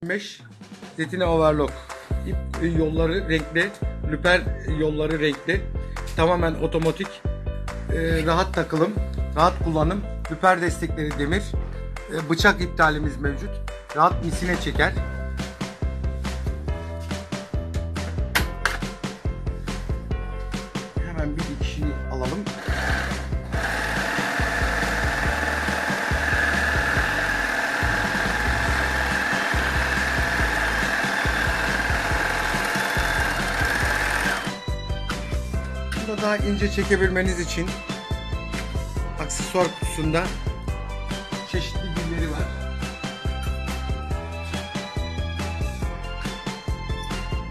25 Zetina Overlock. İp yolları renkli, lüper yolları renkli. Tamamen otomatik, rahat takılım, rahat kullanım. Lüper destekleri demir. Bıçak iptalimiz mevcut. Rahat misine çeker. Hemen bir dikişini alalım. Bunu daha ince çekebilmeniz için aksesuar kutusunda çeşitli dilleri var.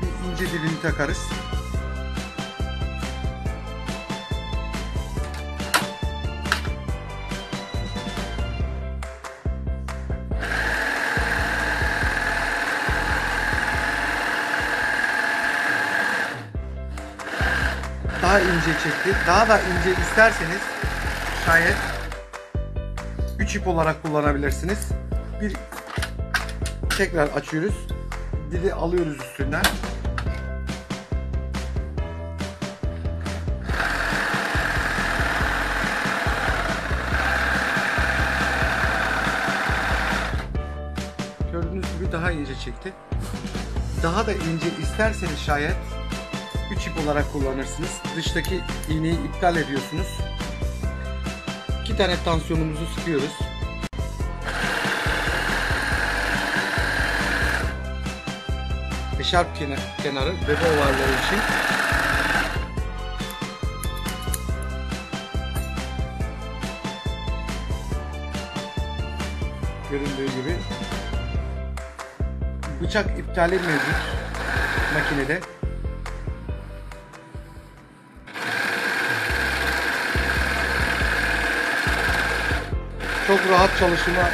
Bir ince dilini takarız. Daha ince çekti. Daha da ince isterseniz şayet 3 ip olarak kullanabilirsiniz. Bir tekrar açıyoruz. Dili alıyoruz üstünden. Gördüğünüz gibi daha ince çekti. Daha da ince isterseniz şayet 3 ip olarak kullanırsınız. Dıştaki iğneyi iptal ediyorsunuz. 2 tane tansiyonumuzu sıkıyoruz. Eşarp kenarı bebe ovarları için. Göründüğü gibi bıçak iptali mevcut makinede. Çok rahat çalışımı var.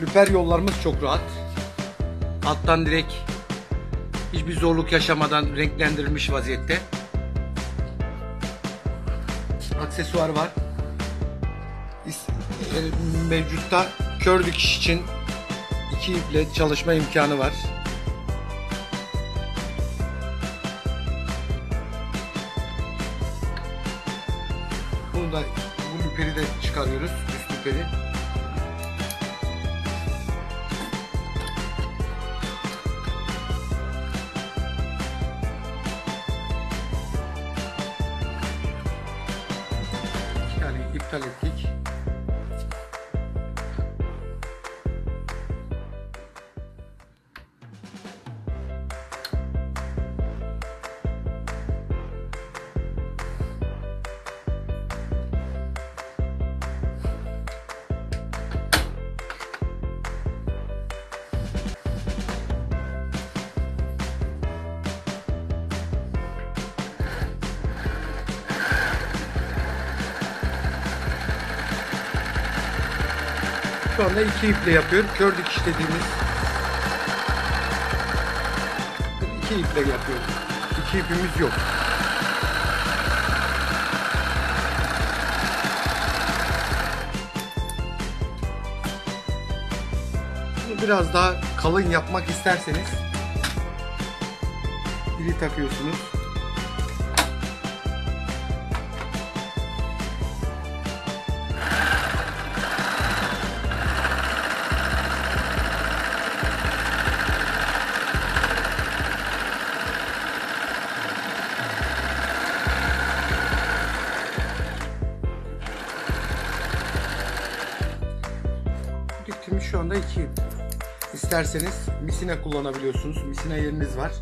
Lüper yollarımız çok rahat. Alttan direkt hiçbir zorluk yaşamadan renklendirilmiş vaziyette. Aksesuar var. Mevcutta kör dikiş için 2 iple çalışma imkanı var. Bunu da, bu lüperi de çıkarıyoruz, üst lüperi. Yani iptal ettik. Şu anda 2 iple yapıyor. Kör dikiş dediğimiz 2 iple yapıyor. 2 ipimiz yok. Bunu biraz daha kalın yapmak isterseniz dili takıyorsunuz. Diktiğimiz şu anda 2 ip. İsterseniz misine kullanabiliyorsunuz. Misine yeriniz var.